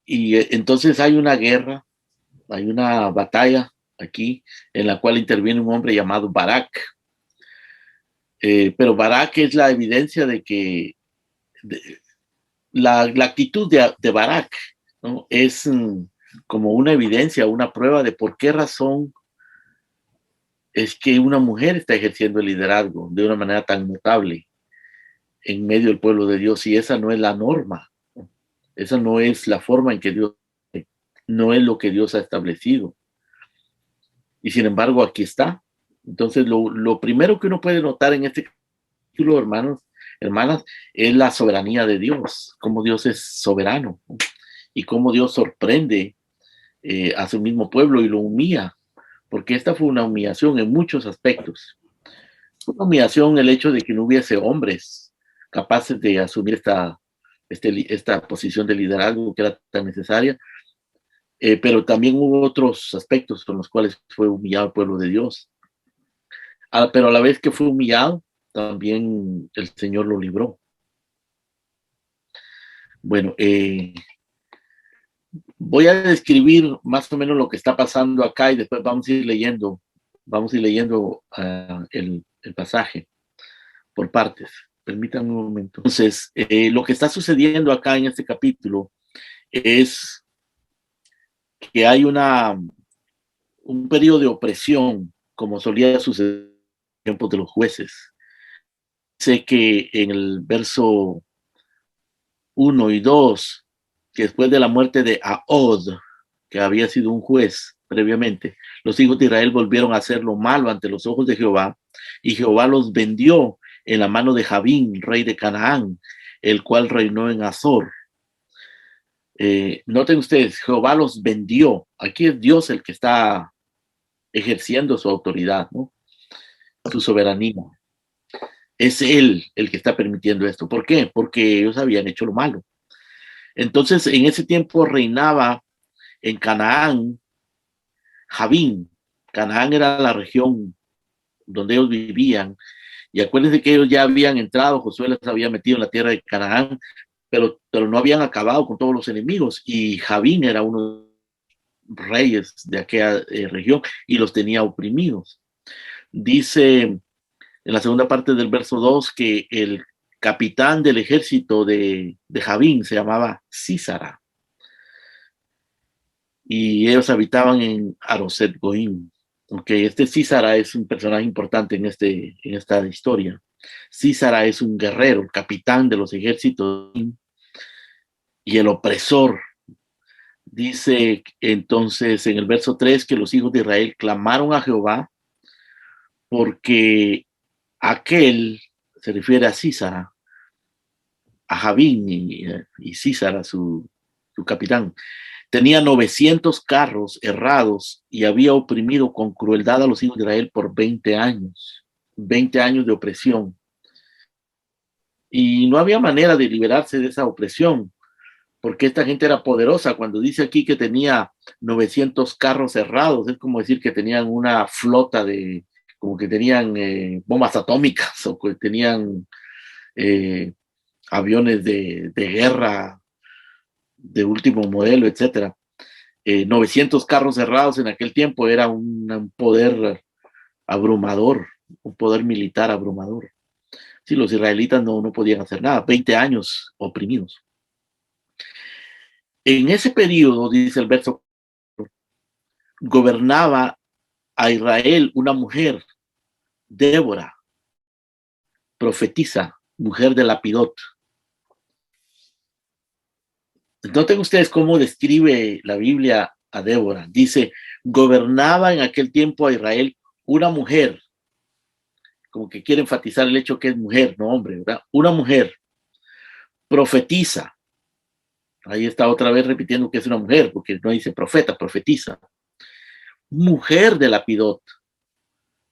Entonces hay una guerra, hay una batalla aquí en la cual interviene un hombre llamado Barak. Pero Barak es la evidencia de que de, la actitud de Barak, ¿no? Es como una evidencia, una prueba de por qué razón es que una mujer está ejerciendo el liderazgo de una manera tan notable en medio del pueblo de Dios, y esa no es la norma, ¿no? Esa no es la forma en que Dios, no es lo que Dios ha establecido. Y sin embargo, aquí está. Entonces, lo primero que uno puede notar en este capítulo, hermanos, hermanas, es la soberanía de Dios, cómo Dios es soberano, ¿no? Y cómo Dios sorprende a su mismo pueblo y lo humilla, porque esta fue una humillación en muchos aspectos. Una humillación el hecho de que no hubiese hombres capaces de asumir esta posición de liderazgo que era tan necesaria, pero también hubo otros aspectos con los cuales fue humillado el pueblo de Dios. Pero a la vez que fue humillado, también el Señor lo libró. Bueno, voy a describir más o menos lo que está pasando acá y después vamos a ir leyendo el pasaje por partes. Permítanme un momento. Entonces, lo que está sucediendo acá en este capítulo es que hay un periodo de opresión, como solía suceder en tiempos de los jueces. Sé que en el verso 1 y 2, que después de la muerte de Ahod, que había sido un juez previamente, los hijos de Israel volvieron a hacer lo malo ante los ojos de Jehová, y Jehová los vendió en la mano de Javín, rey de Canaán, el cual reinó en Azor. Noten ustedes, Jehová los vendió. Aquí es Dios el que está ejerciendo su autoridad, ¿no? Su soberanía. Es Él el que está permitiendo esto. ¿Por qué? Porque ellos habían hecho lo malo. Entonces, en ese tiempo reinaba en Canaán Javín. Canaán era la región donde ellos vivían. Y acuérdense que ellos ya habían entrado, Josué les había metido en la tierra de Canaán, pero no habían acabado con todos los enemigos. Y Javín era uno de los reyes de aquella región y los tenía oprimidos. Dice en la segunda parte del verso 2 que el capitán del ejército de Javín se llamaba Císara, y ellos habitaban en Aroset Goim. Okay, este Císara es un personaje importante en esta historia. Císara es un guerrero, el capitán de los ejércitos y el opresor. Dice entonces en el verso 3 que los hijos de Israel clamaron a Jehová porque aquel, se refiere a Císara, a Javín y Císara, su capitán, tenía 900 carros errados y había oprimido con crueldad a los hijos de Israel por 20 años. 20 años de opresión. Y no había manera de liberarse de esa opresión, porque esta gente era poderosa. Cuando dice aquí que tenía 900 carros errados, es como decir que tenían una flota como que tenían bombas atómicas o que tenían eh, aviones de guerra de último modelo, etcétera. 900 carros cerrados en aquel tiempo era un poder abrumador, un poder militar abrumador. Sí, los israelitas no podían hacer nada, 20 años oprimidos. En ese periodo, dice el verso, gobernaba a Israel una mujer, Débora, profetisa, mujer de Lapidot. Noten ustedes cómo describe la Biblia a Débora. Dice, gobernaba en aquel tiempo a Israel una mujer, como que quiere enfatizar el hecho que es mujer, no hombre, ¿verdad? Una mujer profetiza. Ahí está otra vez repitiendo que es una mujer, porque no dice profeta, profetiza. Mujer de Lapidot.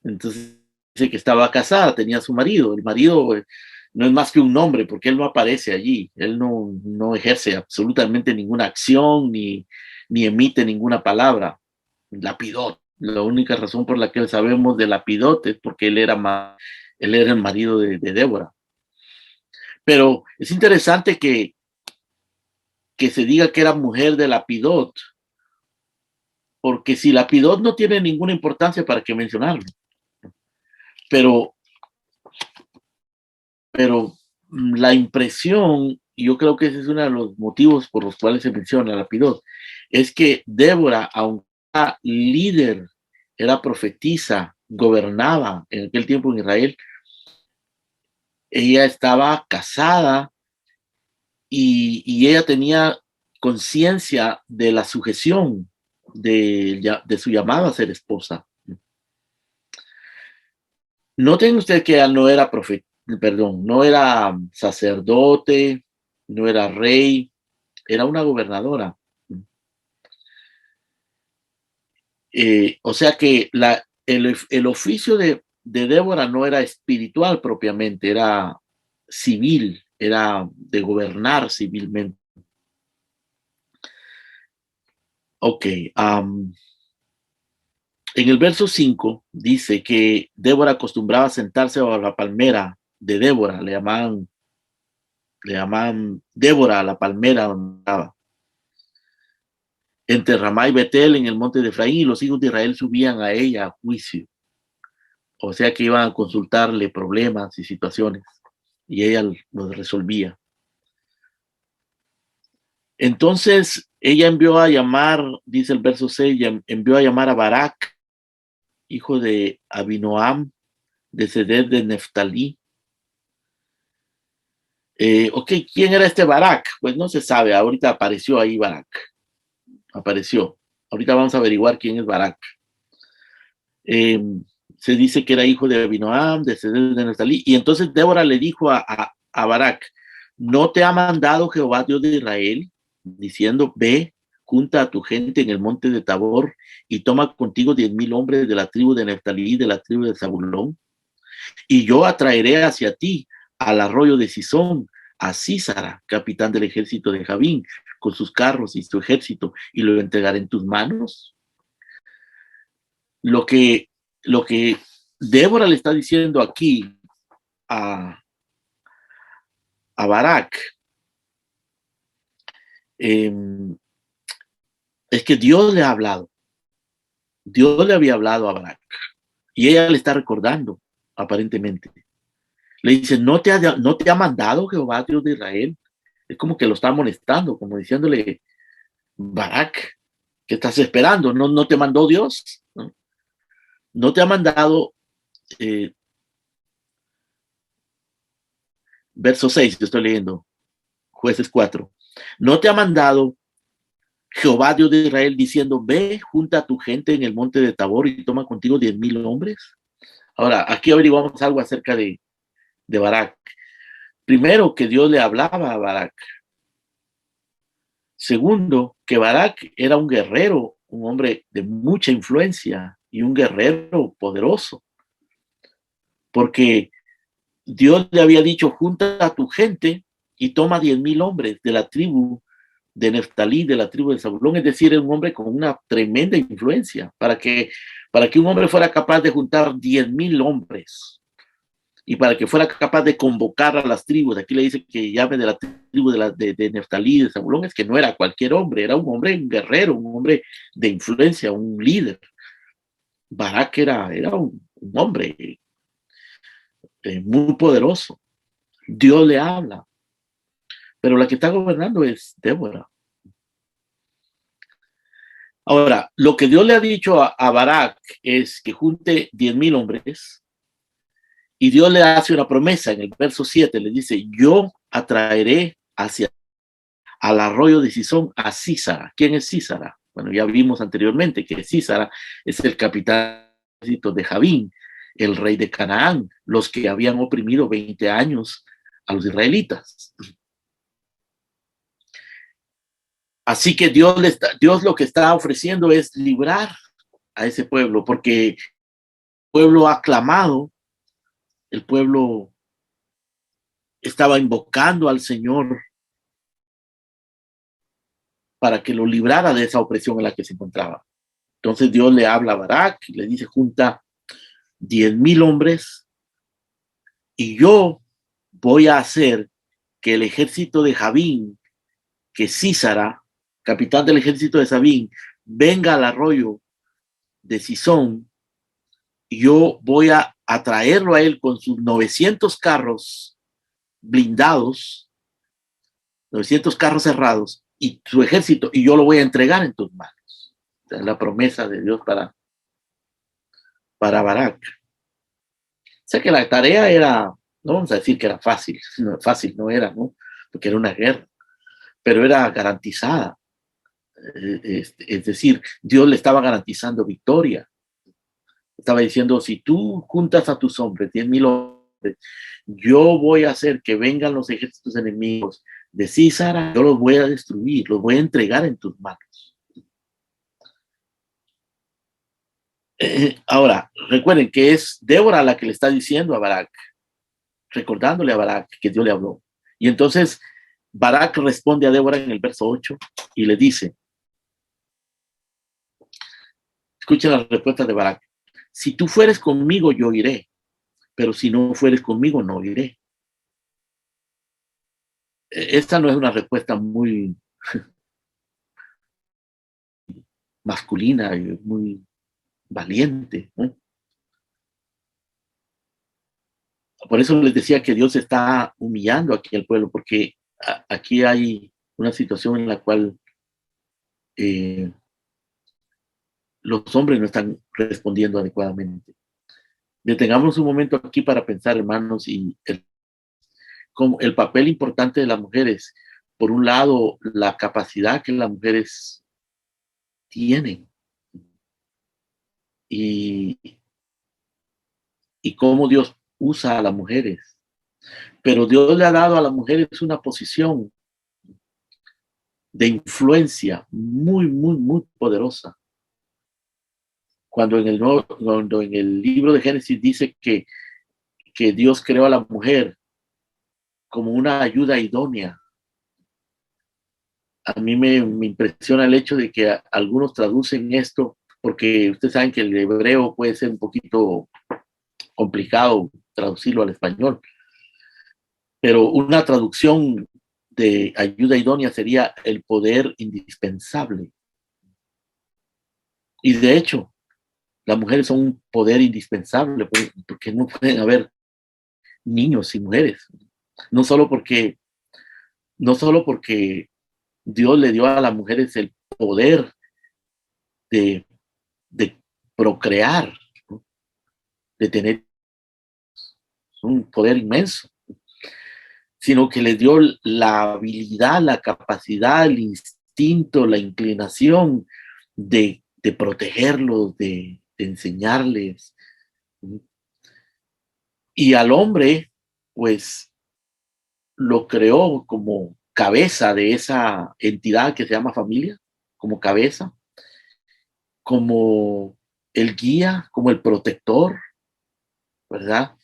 Entonces dice que estaba casada, tenía su marido. El marido no es más que un nombre, porque él no aparece allí. Él no ejerce absolutamente ninguna acción ni emite ninguna palabra. Lapidot. La única razón por la que sabemos de Lapidot es porque él era el marido de Débora. Pero es interesante que que se diga que era mujer de Lapidot, porque si Lapidot no tiene ninguna importancia, ¿para qué mencionarlo? Pero la impresión, y yo creo que ese es uno de los motivos por los cuales se menciona Lapidot, es que Débora, aunque era líder, era profetisa, gobernaba en aquel tiempo en Israel, ella estaba casada y ella tenía conciencia de la sujeción de su llamado a ser esposa. Noten usted que ella no era profeta, perdón, no era sacerdote, no era rey, era una gobernadora. O sea que el oficio de Débora no era espiritual propiamente, era civil, era de gobernar civilmente. Ok, en el verso 5 dice que Débora acostumbraba a sentarse bajo la palmera de Débora, le llaman Débora a la palmera donde estaba. Entre Ramá y Betel en el monte de Efraín, y los hijos de Israel subían a ella a juicio. O sea que iban a consultarle problemas y situaciones y ella los resolvía. Entonces ella envió a llamar, dice el verso 6, envió a llamar a Barak, hijo de Abinoam, de Seded de Neftalí. Ok, ¿quién era este Barak? Pues no se sabe, ahorita apareció ahí Barak, apareció. Ahorita vamos a averiguar quién es Barak. Se dice que era hijo de Abinoam, de Seded de Neftalí, y entonces Débora le dijo a Barak, ¿no te ha mandado Jehová Dios de Israel, diciendo, ve, junta a tu gente en el monte de Tabor y toma contigo 10,000 hombres de la tribu de Neftalí y de la tribu de Zabulón? Y yo atraeré hacia ti al arroyo de Sisón, a Císara, capitán del ejército de Javín, con sus carros y su ejército, y lo entregaré en tus manos. Lo que, lo que Débora le está diciendo aquí a, a Barak es que Dios le ha hablado. Dios le había hablado a Barak y ella le está recordando, aparentemente. Le dice, no te ha mandado Jehová Dios de Israel. Es como que lo está molestando, como diciéndole, Barak, ¿qué estás esperando? ¿No te mandó Dios? No te ha mandado, verso 6, que estoy leyendo, Jueces 4. No te ha mandado Jehová Dios de Israel diciendo, ve, junta a tu gente en el monte de Tabor y toma contigo 10,000 hombres. Ahora, aquí averiguamos algo acerca de Barak. Primero, que Dios le hablaba a Barak. Segundo, que Barak era un guerrero, un hombre de mucha influencia y un guerrero poderoso. Porque Dios le había dicho, junta a tu gente y toma 10,000 hombres de la tribu de Neftalí, de la tribu de Zabulón, es decir, es un hombre con una tremenda influencia, para que un hombre fuera capaz de juntar 10,000 hombres y para que fuera capaz de convocar a las tribus. Aquí le dice que llame de la tribu de Neftalí, de Zabulón, es que no era cualquier hombre, era un hombre, un guerrero, un hombre de influencia, un líder. Barak era un hombre muy poderoso. Dios le habla, pero la que está gobernando es Débora. Ahora, lo que Dios le ha dicho a Barak es que junte 10,000 hombres y Dios le hace una promesa en el verso 7, le dice, yo atraeré al arroyo de Sisón a Císara. ¿Quién es Císara? Bueno, ya vimos anteriormente que Císara es el capitán de Javín, el rey de Canaán, los que habían oprimido 20 años a los israelitas. Así que Dios lo que está ofreciendo es librar a ese pueblo, porque el pueblo ha clamado, el pueblo estaba invocando al Señor para que lo librara de esa opresión en la que se encontraba. Entonces Dios le habla a Barak y le dice, junta 10,000 hombres y yo voy a hacer que el ejército de Javín, que Sísara, capitán del ejército de Sabín, venga al arroyo de Sison, yo voy a atraerlo a él con sus 900 carros blindados, 900 carros cerrados y su ejército, y yo lo voy a entregar en tus manos. Esa es la promesa de Dios para Barak. O sea que la tarea era, no vamos a decir que era fácil, no era, ¿no? Porque era una guerra, pero era garantizada. Es decir, Dios le estaba garantizando victoria. Estaba diciendo, si tú juntas a tus hombres, 10,000 hombres, yo voy a hacer que vengan los ejércitos enemigos de Císara, yo los voy a destruir, los voy a entregar en tus manos. Ahora, recuerden que es Débora la que le está diciendo a Barak, recordándole a Barak que Dios le habló. Y entonces Barak responde a Débora en el verso 8 y le dice, escuchen la respuesta de Barak, si tú fueres conmigo, yo iré, pero si no fueres conmigo, no iré. Esta no es una respuesta muy masculina y muy valiente, ¿no? Por eso les decía que Dios está humillando aquí al pueblo, porque aquí hay una situación en la cual los hombres no están respondiendo adecuadamente. Detengamos un momento aquí para pensar, hermanos, y como el papel importante de las mujeres. Por un lado, la capacidad que las mujeres tienen y, y cómo Dios usa a las mujeres. Pero Dios le ha dado a las mujeres una posición de influencia muy, muy, muy poderosa. Cuando en el libro de Génesis dice que Dios creó a la mujer como una ayuda idónea, a mí me impresiona el hecho de que algunos traducen esto, porque ustedes saben que el hebreo puede ser un poquito complicado traducirlo al español, pero una traducción de ayuda idónea sería el poder indispensable. Y de hecho, las mujeres son un poder indispensable porque no pueden haber niños sin mujeres. No solo porque, no solo porque Dios le dio a las mujeres el poder de, de procrear, ¿no? De tener un poder inmenso, sino que les dio la habilidad, la capacidad, el instinto, la inclinación de protegerlos, de enseñarles. Y al hombre, pues, lo creó como cabeza de esa entidad que se llama familia, como cabeza, como el guía, como el protector, ¿verdad?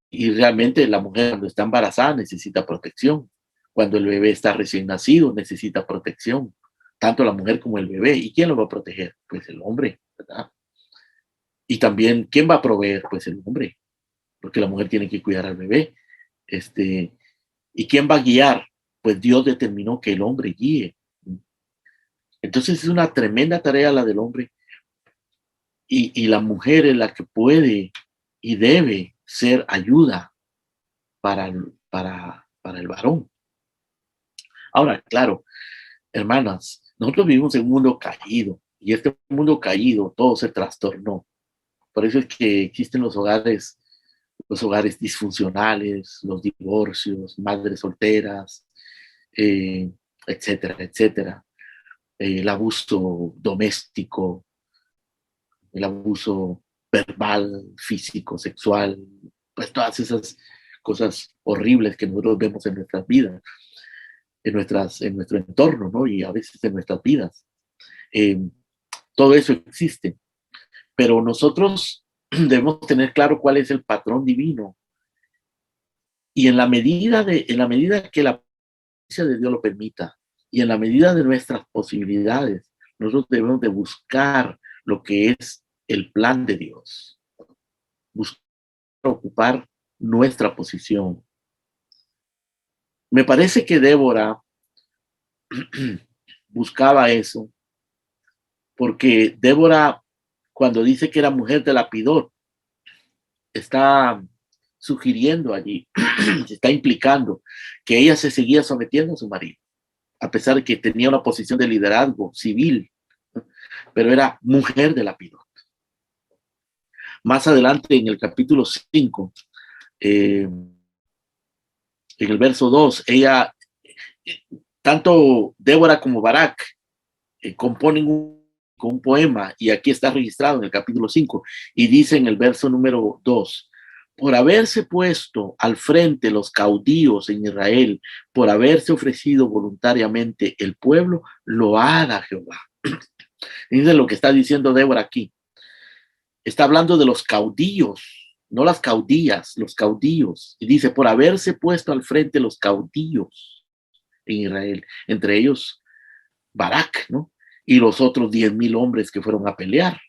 Y realmente la mujer cuando está embarazada necesita protección. Cuando el bebé está recién nacido necesita protección. Tanto la mujer como el bebé. ¿Y quién lo va a proteger? Pues el hombre, ¿verdad? Y también, ¿quién va a proveer? Pues el hombre, porque la mujer tiene que cuidar al bebé. ¿Y quién va a guiar? Pues Dios determinó que el hombre guíe. Entonces es una tremenda tarea la del hombre y la mujer es la que puede y debe ser ayuda para el varón. Ahora, claro, hermanas, nosotros vivimos en un mundo caído y este mundo caído todo se trastornó. Por eso es que existen los hogares disfuncionales, los divorcios, madres solteras, eh, etcétera, etcétera. El abuso doméstico, el abuso verbal, físico, sexual, pues todas esas cosas horribles que nosotros vemos en nuestras vidas, en nuestro entorno, ¿no? Y a veces en nuestras vidas. Eh, Todo eso existe, pero nosotros debemos tener claro cuál es el patrón divino y en la medida que la presencia de Dios lo permita y en la medida de nuestras posibilidades, nosotros debemos de buscar lo que es el plan de Dios, buscar ocupar nuestra posición. Me parece que Débora buscaba eso, porque Débora, cuando dice que era mujer de Lapidot, está sugiriendo allí, se está implicando que ella se seguía sometiendo a su marido, a pesar de que tenía una posición de liderazgo civil, ¿no? Pero era mujer de Lapidot. Más adelante, en el capítulo 5, en el verso 2, ella, tanto Débora como Barak, componen un poema, y aquí está registrado en el capítulo 5, y dice en el verso número 2, por haberse puesto al frente los caudillos en Israel, por haberse ofrecido voluntariamente el pueblo, load a Jehová. Dice lo que está diciendo Débora aquí. Está hablando de los caudillos, no las caudillas, los caudillos. Y dice, por haberse puesto al frente los caudillos en Israel, entre ellos Barak, ¿no? Y los otros 10,000 hombres que fueron a pelear.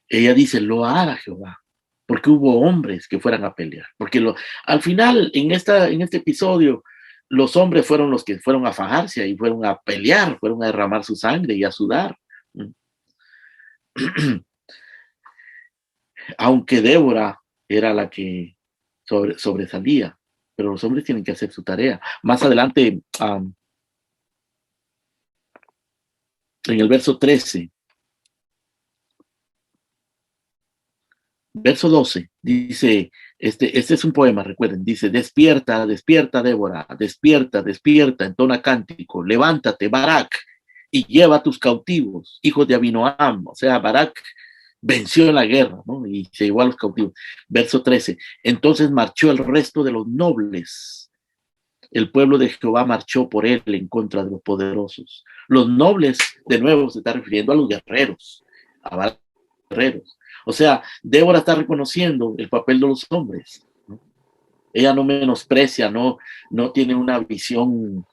Ella dice, lo hará Jehová, porque hubo hombres que fueran a pelear. Porque al final, en este episodio, los hombres fueron los que fueron a fajarse y fueron a pelear, fueron a derramar su sangre y a sudar. Aunque Débora era la que sobresalía, pero los hombres tienen que hacer su tarea. Más adelante, en el verso 13, verso 12, dice, este es un poema, recuerden, dice, despierta, despierta, Débora, despierta, despierta, entona cántico, levántate, Barak, y lleva a tus cautivos, hijos de Abinoam. O sea, Barak venció en la guerra, ¿no? Y se llevó a los cautivos. Verso 13, entonces marchó el resto de los nobles. El pueblo de Jehová marchó por él en contra de los poderosos. Los nobles, de nuevo, se está refiriendo a los guerreros, a guerreros. O sea, Débora está reconociendo el papel de los hombres, ¿no? Ella no menosprecia, no tiene una visión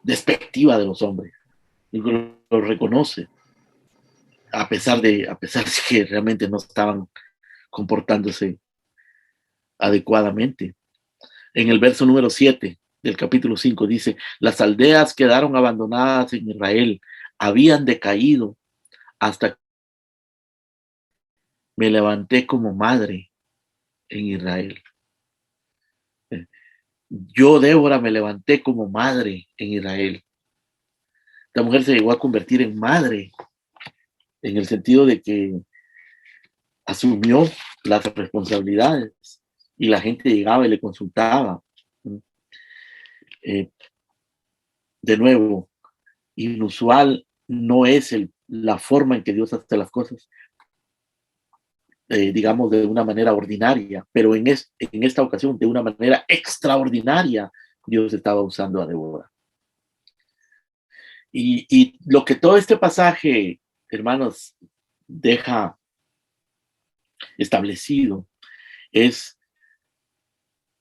despectiva de los hombres. Lo reconoce, a pesar de que realmente no estaban comportándose adecuadamente. En el verso número 7 del capítulo 5 dice, las aldeas quedaron abandonadas en Israel, habían decaído hasta que me levanté como madre en Israel. Yo, Débora, me levanté como madre en Israel. Esta mujer se llegó a convertir en madre, en el sentido de que asumió las responsabilidades y la gente llegaba y le consultaba. De nuevo, inusual no es la forma en que Dios hace las cosas, digamos, de una manera ordinaria, pero en esta ocasión, de una manera extraordinaria, Dios estaba usando a Débora. Y lo que todo este pasaje, hermanos, deja establecido es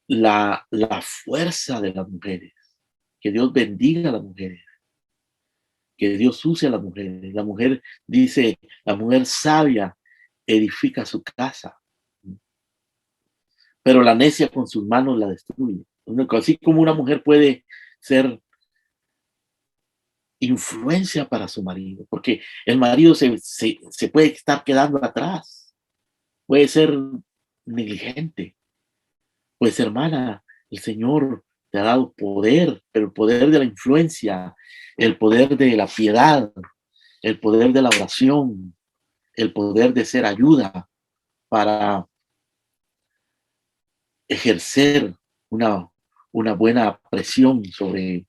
la fuerza de las mujeres. Que Dios bendiga a las mujeres, que Dios use a las mujeres. La mujer dice, la mujer sabia edifica su casa, pero la necia con sus manos la destruye. Así como una mujer puede ser influencia para su marido, porque el marido se puede estar quedando atrás, puede ser negligente. Pues hermana, el Señor te ha dado poder, pero el poder de la influencia, el poder de la piedad, el poder de la oración, el poder de ser ayuda para ejercer una buena presión sobre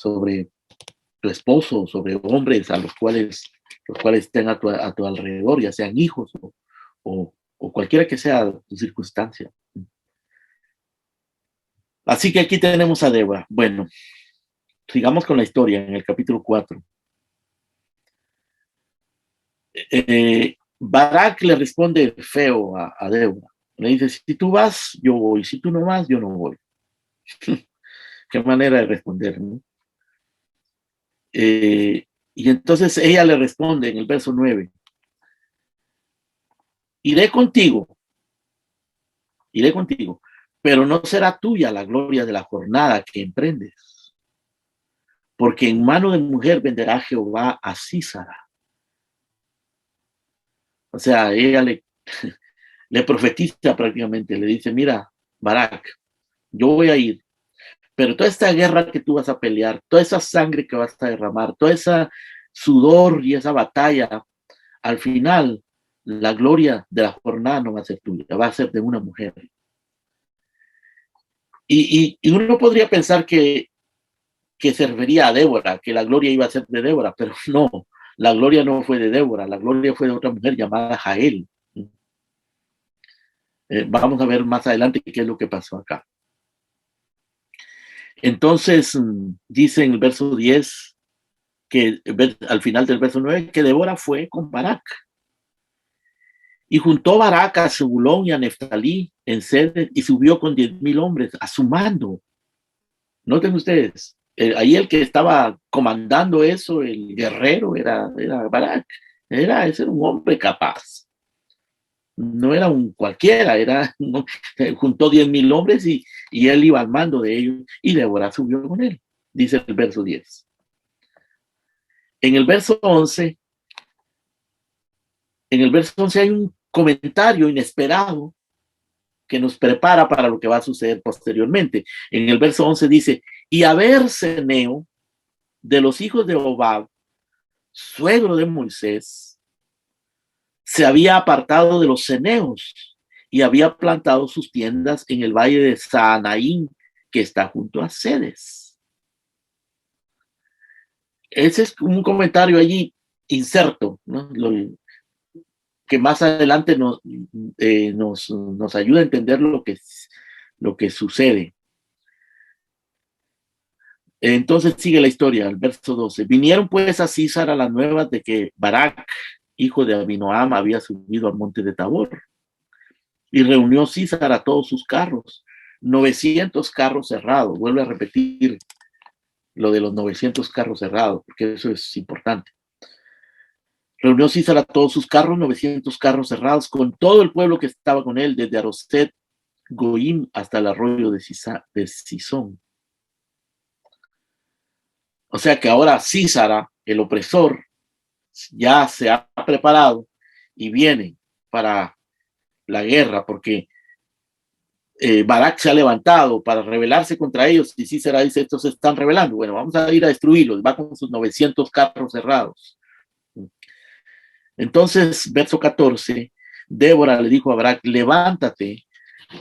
tu esposo, sobre hombres a los cuales estén a tu alrededor, ya sean hijos o cualquiera que sea tu circunstancia. Así que aquí tenemos a Débora. Bueno, sigamos con la historia en el capítulo 4. Barak le responde feo a Débora. Le dice, si tú vas, yo voy. Si tú no vas, yo no voy. Qué manera de responder, ¿no? Y entonces ella le responde en el verso 9. Iré contigo, pero no será tuya la gloria de la jornada que emprendes, porque en mano de mujer venderá Jehová a Sísara. O sea, ella le profetiza prácticamente, le dice, mira, Barak, yo voy a ir, pero toda esta guerra que tú vas a pelear, toda esa sangre que vas a derramar, toda esa sudor y esa batalla, al final la gloria de la jornada no va a ser tuya, va a ser de una mujer. Y uno podría pensar que se refería a Débora, que la gloria iba a ser de Débora, pero no, la gloria no fue de Débora, la gloria fue de otra mujer llamada Jael. Vamos a ver más adelante qué es lo que pasó acá. Entonces, dice en el verso 10, que al final del verso 9, que Débora fue con Barak. Y juntó Barak a Zebulón y a Neftalí en Ceder y subió con 10,000 hombres a su mando. Noten ustedes, ahí el que estaba comandando eso, el guerrero, era Barak. Ese era un hombre capaz. No era un cualquiera, juntó 10,000 hombres y él iba al mando de ellos y Débora subió con él, dice el verso 10. En el verso 11, hay un comentario inesperado que nos prepara para lo que va a suceder posteriormente. En el verso 11 dice, y a ver Ceneo de los hijos de Obab, suegro de Moisés, se había apartado de los ceneos y había plantado sus tiendas en el valle de Saanaín, que está junto a Cedes. Ese es un comentario allí inserto, ¿no? Que más adelante nos ayuda a entender lo que sucede. Entonces sigue la historia, el verso 12. Vinieron pues a Císara las nuevas de que Barak, hijo de Abinoam, había subido al monte de Tabor. Y reunió Císara todos sus carros, 900 carros cerrados. Vuelve a repetir lo de los 900 carros cerrados, porque eso es importante. Reunió Císara todos sus carros, 900 carros cerrados, con todo el pueblo que estaba con él, desde Aroset Goim hasta el arroyo de Sison. O sea que ahora Císara, el opresor, ya se ha preparado y viene para la guerra, porque Barak se ha levantado para rebelarse contra ellos y Císara dice, estos se están rebelando, bueno, vamos a ir a destruirlos, va con sus 900 carros cerrados. Entonces, verso 14, Débora le dijo a Barak, levántate,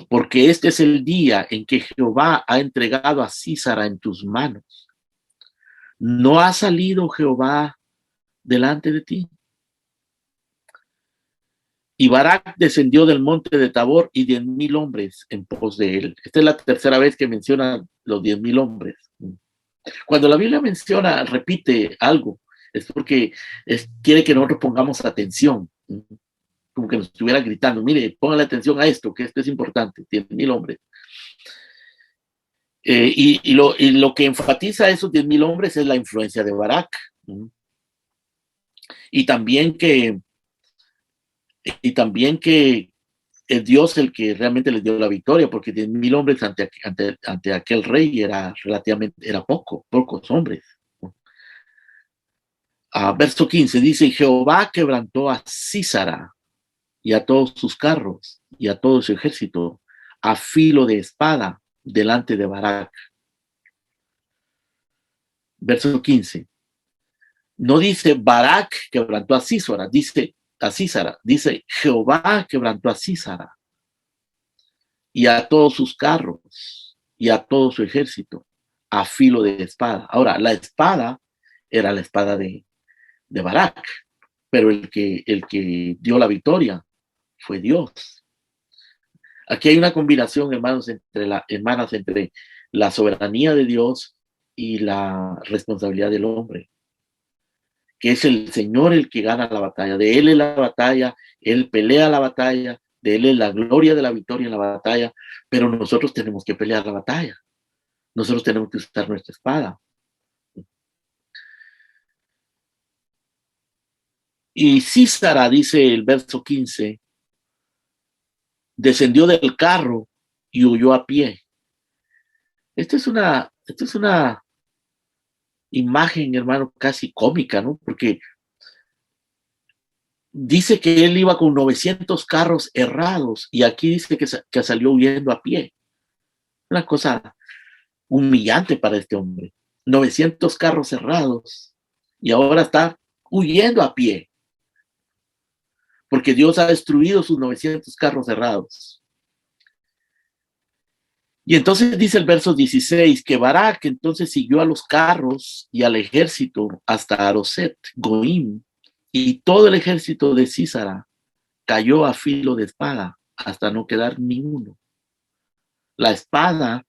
porque este es el día en que Jehová ha entregado a Císara en tus manos. ¿No ha salido Jehová delante de ti? Y Barak descendió del monte de Tabor y 10,000 hombres en pos de él. Esta es la tercera vez que menciona los 10,000 hombres. Cuando la Biblia menciona, repite algo, es porque quiere que nosotros pongamos atención. Como que nos estuviera gritando, mire, pongan atención a esto, que esto es importante, 10,000 hombres. Y lo que enfatiza a esos 10,000 hombres es la influencia de Barak. Y también que es Dios el que realmente les dio la victoria, porque 10,000 hombres ante aquel rey era pocos hombres. Verso 15 dice, Jehová quebrantó a Císara y a todos sus carros y a todo su ejército a filo de espada delante de Barak. Verso 15. No dice Barak quebrantó a Císara, dice Jehová quebrantó a Císara y a todos sus carros y a todo su ejército a filo de espada. Ahora, la espada era la espada de Barak, pero el que dio la victoria fue Dios. Aquí hay una combinación, hermanos, entre la soberanía de Dios y la responsabilidad del hombre, que es el Señor el que gana la batalla. De Él es la batalla, Él pelea la batalla, de Él es la gloria de la victoria en la batalla, pero nosotros tenemos que pelear la batalla. Nosotros tenemos que usar nuestra espada. Y Císara, dice el verso 15, descendió del carro y huyó a pie. Esta es una imagen, hermano, casi cómica, ¿no? Porque dice que él iba con 900 carros errados y aquí dice que salió huyendo a pie. Una cosa humillante para este hombre. 900 carros errados y ahora está huyendo a pie porque Dios ha destruido sus 900 carros errados. Y entonces dice el verso 16 que Barak entonces siguió a los carros y al ejército hasta Aroset, Goim, y todo el ejército de Sísara cayó a filo de espada hasta no quedar ni uno. La espada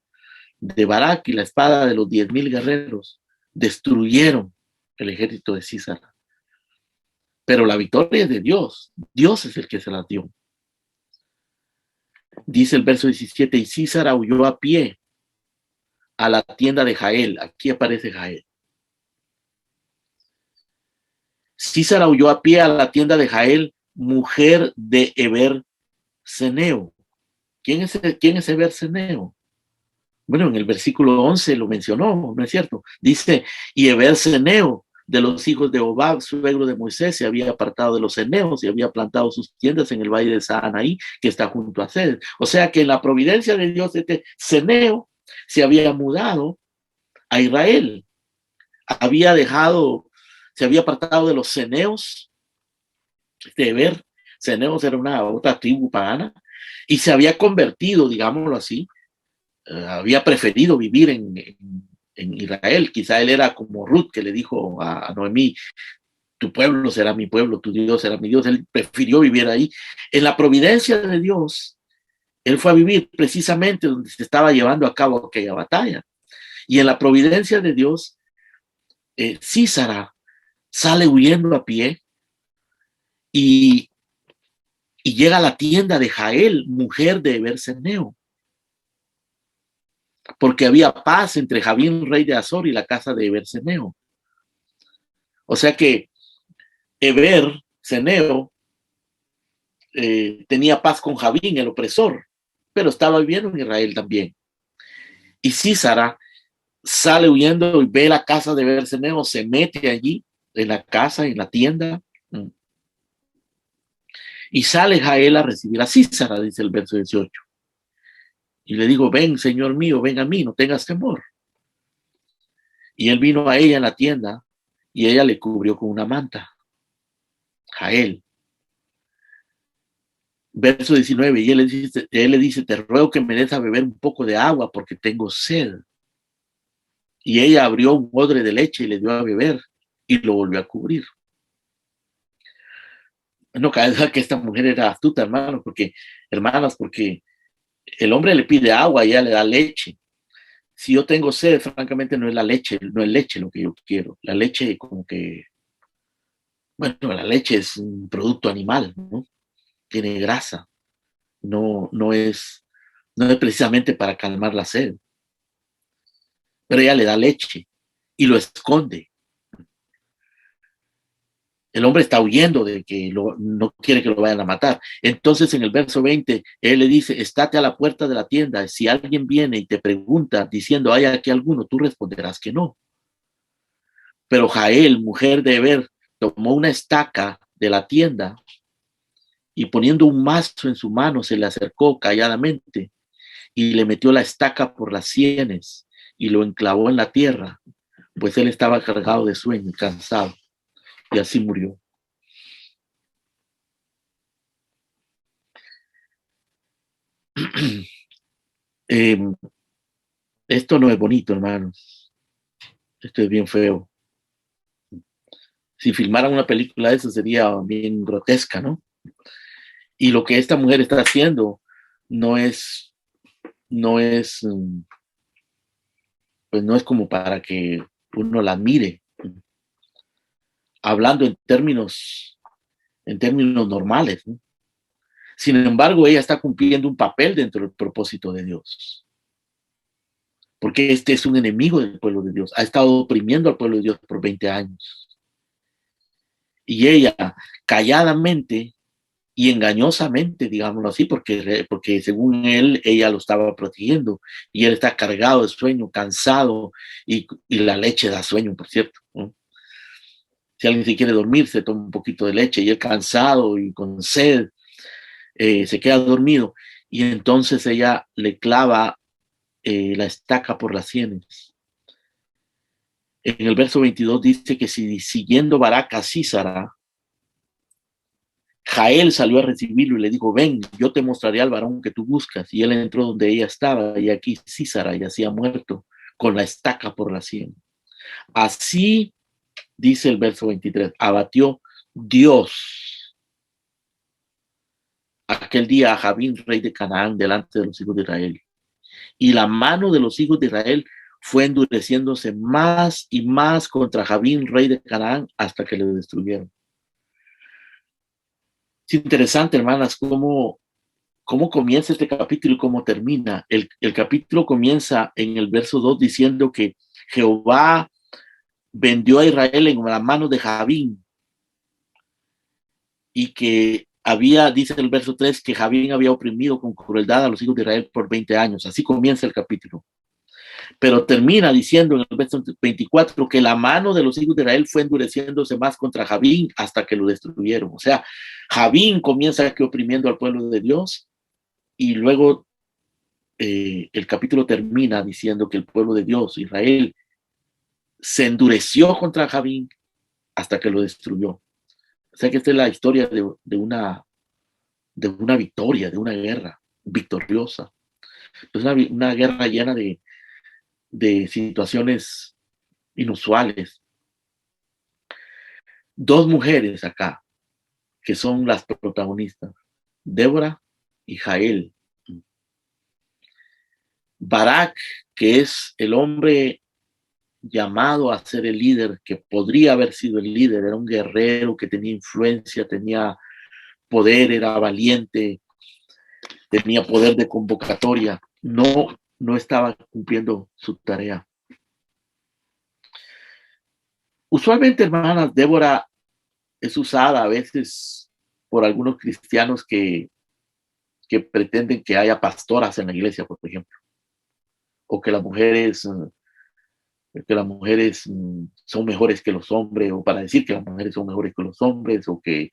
de Barak y la espada de los 10,000 guerreros destruyeron el ejército de Sísara. Pero la victoria es de Dios. Dios es el que se las dio. Dice el verso 17, y Sísara huyó a pie a la tienda de Jael. Aquí aparece Jael. Sísara huyó a pie a la tienda de Jael, mujer de Eber Seneo. ¿Quién es Eber Seneo? Bueno, en el versículo 11 lo mencionó, ¿no es cierto? Dice, y Eber Seneo, de los hijos de Obab, suegro de Moisés, se había apartado de los eneos y había plantado sus tiendas en el valle de Saanaí, que está junto a Ced. O sea que en la providencia de Dios, este Seneo se había mudado a Israel. Se había apartado de los ceneos, de Eber. Ceneos era una otra tribu pagana, y se había convertido, digámoslo así, había preferido vivir en Israel. Quizá él era como Ruth, que le dijo a Noemí, tu pueblo será mi pueblo, tu Dios será mi Dios. Él prefirió vivir ahí. En la providencia de Dios, él fue a vivir precisamente donde se estaba llevando a cabo aquella batalla. Y en la providencia de Dios, Sísara sale huyendo a pie y llega a la tienda de Jael, mujer de Eber Seneo, porque había paz entre Javín, rey de Azor, y la casa de Eber Seneo. O sea que Eber Seneo tenía paz con Javín, el opresor, pero estaba viviendo en Israel también. Y Sísara sale huyendo y ve la casa de Eber Seneo, se mete allí, en la casa, en la tienda, y sale Jael a recibir a Sísara, dice el verso 18. Y le digo, ven, Señor mío, ven a mí, no tengas temor. Y él vino a ella en la tienda y ella le cubrió con una manta. Jael. Verso 19, y él le dice, te ruego que me des a beber un poco de agua porque tengo sed. Y ella abrió un odre de leche y le dio a beber y lo volvió a cubrir. No cabe que esta mujer era astuta, hermanos, porque el hombre le pide agua y ella le da leche. Si yo tengo sed, francamente no es leche lo que yo quiero. La leche la leche es un producto animal, ¿no? Tiene grasa. No es precisamente para calmar la sed. Pero ella le da leche y lo esconde. El hombre está huyendo de que no quiere que lo vayan a matar. Entonces en el verso 20, él le dice, estate a la puerta de la tienda. Si alguien viene y te pregunta diciendo, ¿hay aquí alguno? Tú responderás que no. Pero Jael, mujer de Eber, tomó una estaca de la tienda y poniendo un mazo en su mano se le acercó calladamente y le metió la estaca por las sienes y lo enclavó en la tierra, pues él estaba cargado de sueño y cansado. Y así murió. Esto no es bonito, hermanos. Esto es bien feo. Si filmaran una película de eso sería bien grotesca, ¿no? Y lo que esta mujer está haciendo no es, no es, pues no es como para que uno la admire. Hablando en términos normales, ¿no? Sin embargo, ella está cumpliendo un papel dentro del propósito de Dios. Porque este es un enemigo del pueblo de Dios. Ha estado oprimiendo al pueblo de Dios por 20 años. Y ella, calladamente, y engañosamente, digámoslo así, porque según él, ella lo estaba protegiendo y él está cargado de sueño, cansado y la leche da sueño, por cierto, ¿no? Si alguien se quiere dormir, se toma un poquito de leche y él cansado y con sed, se queda dormido y entonces ella le clava la estaca por las sienes. En el verso 22 dice que si siguiendo Barak a Sísara, Jael salió a recibirlo y le dijo, ven, yo te mostraré al varón que tú buscas. Y él entró donde ella estaba y aquí Sísara yacía muerto con la estaca por la sien. Así, dice el verso 23, abatió Dios aquel día a Javín, rey de Canaán, delante de los hijos de Israel. Y la mano de los hijos de Israel fue endureciéndose más y más contra Javín, rey de Canaán, hasta que le destruyeron. Es interesante, hermanas, cómo comienza este capítulo y cómo termina. El capítulo comienza en el verso 2 diciendo que Jehová vendió a Israel en la mano de Javín y que había, dice el verso 3, que Javín había oprimido con crueldad a los hijos de Israel por 20 años. Así comienza el capítulo. Pero termina diciendo en el verso 24 que la mano de los hijos de Israel fue endureciéndose más contra Javín hasta que lo destruyeron. O sea, Javín comienza aquí oprimiendo al pueblo de Dios y luego el capítulo termina diciendo que el pueblo de Dios, Israel, se endureció contra Javín hasta que lo destruyó. O sea que esta es la historia de una victoria, de una guerra victoriosa. Es una guerra llena de situaciones inusuales. Dos mujeres acá, que son las protagonistas, Débora y Jael. Barak, que es el hombre llamado a ser el líder, que podría haber sido el líder, era un guerrero que tenía influencia, tenía poder, era valiente, tenía poder de convocatoria, no estaba cumpliendo su tarea. Usualmente, hermanas, Débora es usada a veces por algunos cristianos que pretenden que haya pastoras en la iglesia, por ejemplo, o que las mujeres son mejores que los hombres, o para decir que las mujeres son mejores que los hombres, o que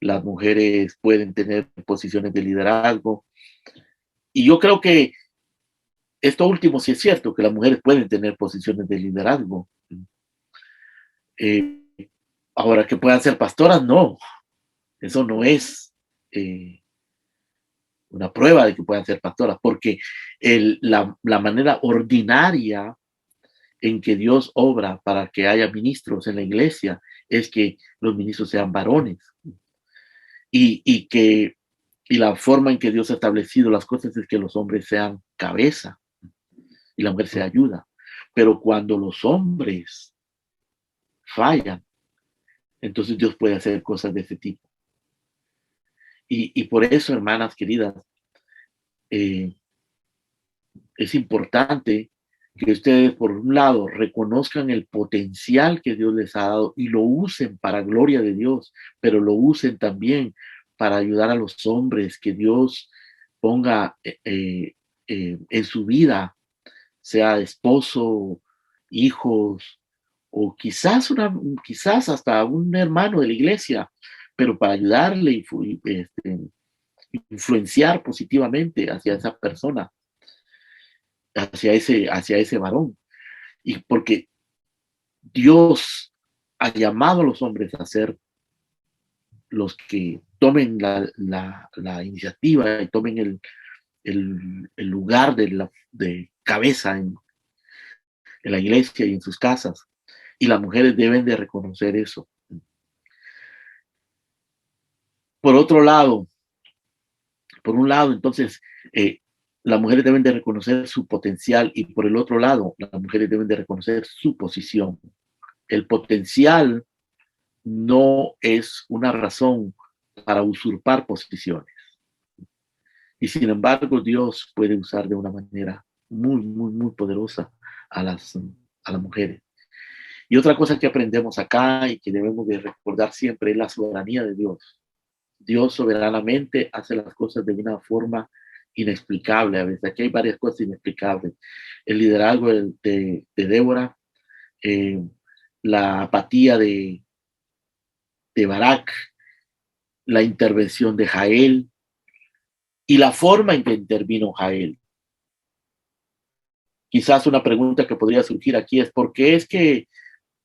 las mujeres pueden tener posiciones de liderazgo. Y yo creo que esto último sí es cierto, que las mujeres pueden tener posiciones de liderazgo. Eh, Ahora, que puedan ser pastoras, no. Eso no es una prueba de que puedan ser pastoras, porque la manera ordinaria en que Dios obra para que haya ministros en la iglesia es que los ministros sean varones y la forma en que Dios ha establecido las cosas es que los hombres sean cabeza y la mujer sea ayuda. Pero cuando los hombres fallan, entonces Dios puede hacer cosas de ese tipo. Y por eso, hermanas queridas, eh, es importante que ustedes, por un lado, reconozcan el potencial que Dios les ha dado y lo usen para gloria de Dios, pero lo usen también para ayudar a los hombres que Dios ponga en su vida, sea esposo, hijos, o quizás hasta un hermano de la iglesia, pero para ayudarle y influenciar positivamente hacia esa persona, hacia ese varón. Y porque Dios ha llamado a los hombres a ser los que tomen la iniciativa y tomen el lugar de cabeza en la iglesia y en sus casas. Y las mujeres deben de reconocer eso. Por otro lado, por un lado, entonces, las mujeres deben de reconocer su potencial y por el otro lado, las mujeres deben de reconocer su posición. El potencial no es una razón para usurpar posiciones. Y sin embargo, Dios puede usar de una manera muy, muy, muy poderosa a las mujeres. Y otra cosa que aprendemos acá y que debemos de recordar siempre es la soberanía de Dios. Dios soberanamente hace las cosas de una forma inexplicable. A veces aquí hay varias cosas inexplicables. El liderazgo de Débora, eh, la apatía de Barak, la intervención de Jael y la forma en que intervino Jael. Quizás una pregunta que podría surgir aquí es: ¿por qué es que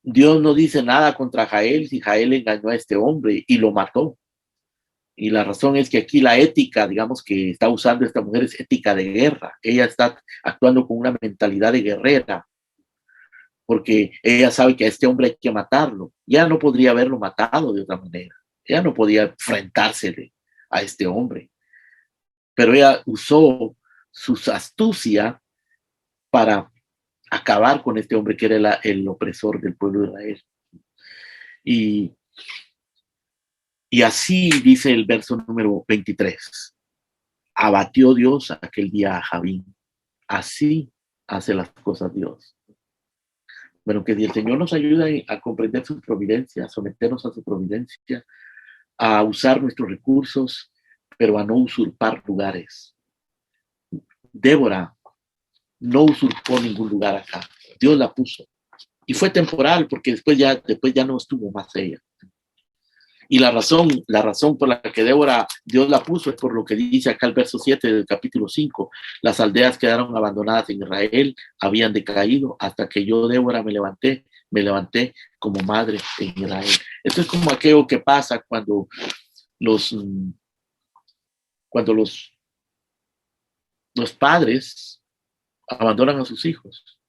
Dios no dice nada contra Jael si Jael engañó a este hombre y lo mató? Y la razón es que aquí la ética, digamos, que está usando esta mujer es ética de guerra. Ella está actuando con una mentalidad de guerrera, porque ella sabe que a este hombre hay que matarlo. Ya no podría haberlo matado de otra manera. Ella no podía enfrentársele a este hombre. Pero ella usó su astucia para acabar con este hombre que era el opresor del pueblo de Israel. Y, y así dice el verso número 23. Abatió Dios aquel día a Jabín. Así hace las cosas Dios. Bueno, que el Señor nos ayude a comprender su providencia, a someternos a su providencia, a usar nuestros recursos, pero a no usurpar lugares. Débora no usurpó ningún lugar acá. Dios la puso. Y fue temporal, porque después ya no estuvo más ella. Y la razón por la que Débora, Dios la puso, es por lo que dice acá el verso 7 del capítulo 5. Las aldeas quedaron abandonadas en Israel, habían decaído, hasta que yo, Débora, me levanté como madre en Israel. Esto es como aquello que pasa cuando los padres abandonan a sus hijos.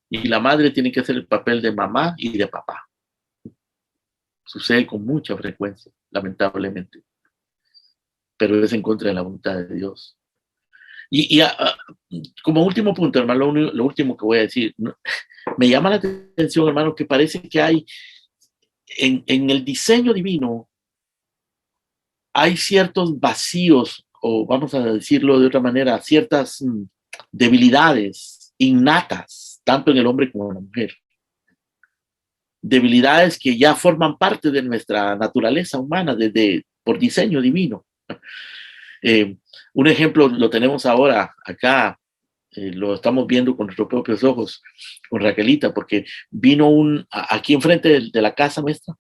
Y la madre tiene que hacer el papel de mamá y de papá. Sucede con mucha frecuencia, lamentablemente, pero es en contra de la voluntad de Dios. Y como último punto, hermano, lo último que voy a decir, me llama la atención, hermano, que parece que hay en el diseño divino, hay ciertos vacíos, o vamos a decirlo de otra manera, ciertas debilidades innatas, tanto en el hombre como en la mujer. Debilidades que ya forman parte de nuestra naturaleza humana por diseño divino. Un ejemplo lo tenemos ahora acá, lo estamos viendo con nuestros propios ojos, con Raquelita, porque vino aquí enfrente de la casa nuestra,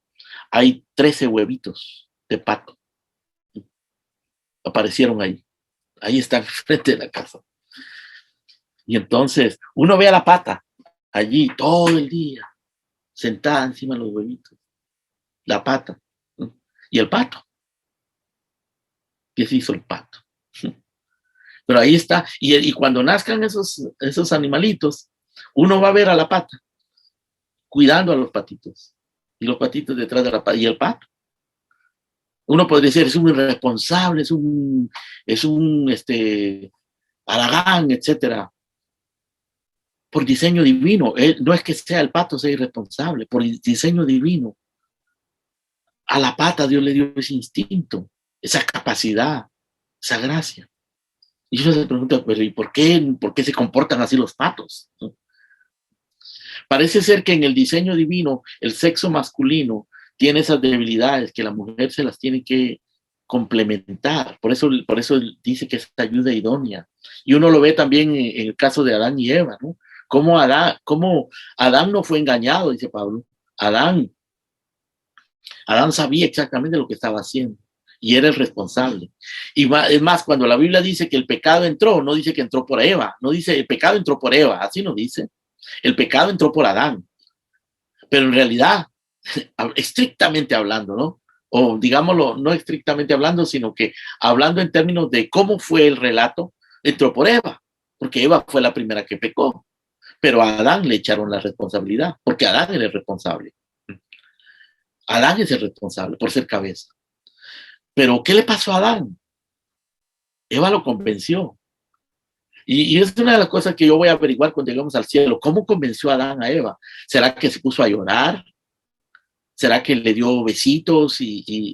hay 13 huevitos de pato. Aparecieron ahí están frente de la casa. Y entonces uno ve a la pata allí todo el día, sentada encima de los huevitos, la pata, ¿no? Y el pato. ¿Qué se hizo el pato? Pero ahí está, y cuando nazcan esos animalitos, uno va a ver a la pata, cuidando a los patitos, y los patitos detrás de la pata, y el pato. Uno podría decir, es un irresponsable, es un haragán, etcétera. Por diseño divino, no es que sea el pato sea irresponsable, por diseño divino. A la pata Dios le dio ese instinto, esa capacidad, esa gracia. Y uno se pregunta, pero ¿y por qué se comportan así los patos? ¿No? Parece ser que en el diseño divino, el sexo masculino tiene esas debilidades que la mujer se las tiene que complementar. Por eso dice que es ayuda idónea. Y uno lo ve también en el caso de Adán y Eva, ¿no? Cómo Adán no fue engañado, dice Pablo. Adán sabía exactamente lo que estaba haciendo y era el responsable. Y es más, cuando la Biblia dice que el pecado entró, no dice que entró por Eva, no dice el pecado entró por Eva, así no dice. El pecado entró por Adán. Pero en realidad, estrictamente hablando, ¿no? O digámoslo, no estrictamente hablando, sino que hablando en términos de cómo fue el relato, entró por Eva, porque Eva fue la primera que pecó. Pero a Adán le echaron la responsabilidad, porque Adán era el responsable. Adán es el responsable por ser cabeza. Pero ¿qué le pasó a Adán? Eva lo convenció. Y es una de las cosas que yo voy a averiguar cuando lleguemos al cielo. ¿Cómo convenció a Adán a Eva? ¿Será que se puso a llorar? ¿Será que le dio besitos?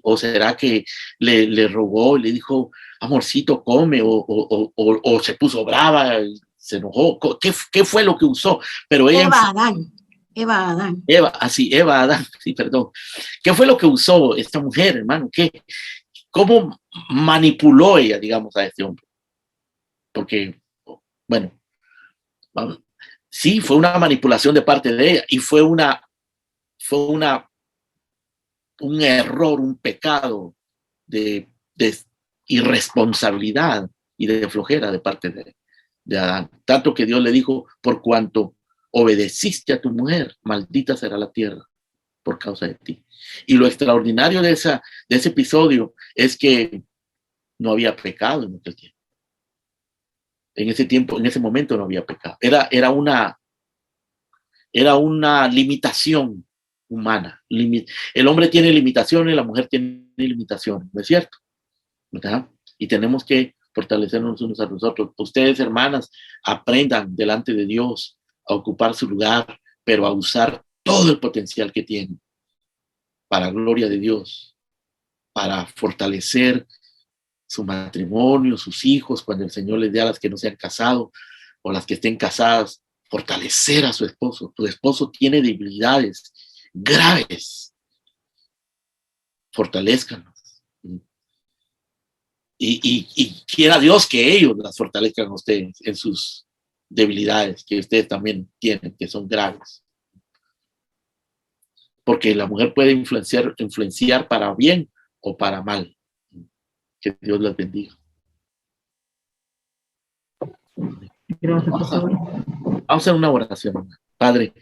¿O será que le rogó y le dijo, amorcito, come? ¿O se puso brava, se enojó? ¿Qué fue lo que usó? Pero ella Eva, Adán, sí, perdón. ¿Qué fue lo que usó esta mujer, hermano? cómo manipuló ella, digamos, a este hombre. Porque, bueno, sí, fue una manipulación de parte de ella y fue un error, un pecado de irresponsabilidad y de flojera de parte de Adán. Tanto que Dios le dijo, por cuanto obedeciste a tu mujer, maldita será la tierra por causa de ti. Y lo extraordinario de ese episodio es que no había pecado en aquel tiempo. En ese tiempo, en ese momento no había pecado. Era una limitación humana. El hombre tiene limitaciones, la mujer tiene limitaciones, ¿no es cierto? ¿Verdad? Y tenemos que fortalecernos unos a los otros. Ustedes, hermanas, aprendan delante de Dios a ocupar su lugar, pero a usar todo el potencial que tienen para gloria de Dios, para fortalecer su matrimonio, sus hijos, cuando el Señor les dé a las que no se han casado o las que estén casadas, fortalecer a su esposo. Tu esposo tiene debilidades graves. Fortalezcanlos. Y quiera Dios que ellos las fortalezcan a ustedes en sus debilidades que ustedes también tienen, que son graves. Porque la mujer puede influenciar para bien o para mal. Que Dios las bendiga. Gracias, pastor. Vamos a hacer una oración. Padre,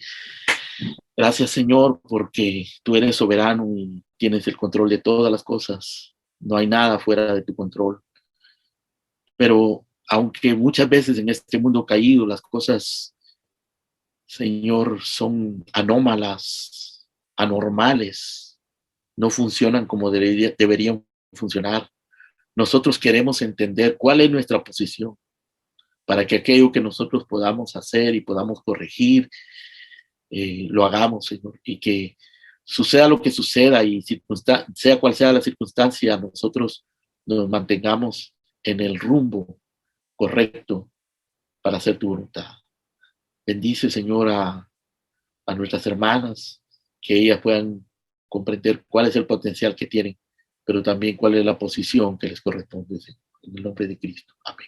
gracias, Señor, porque tú eres soberano y tienes el control de todas las cosas. No hay nada fuera de tu control. Pero aunque muchas veces en este mundo caído las cosas, Señor, son anómalas, anormales, no funcionan como deberían funcionar, nosotros queremos entender cuál es nuestra posición para que aquello que nosotros podamos hacer y podamos corregir, lo hagamos, Señor, y que suceda lo que suceda y sea cual sea la circunstancia, nosotros nos mantengamos en el rumbo correcto para hacer tu voluntad. Bendice, Señor, a nuestras hermanas, que ellas puedan comprender cuál es el potencial que tienen, pero también cuál es la posición que les corresponde, Señor. En el nombre de Cristo. Amén.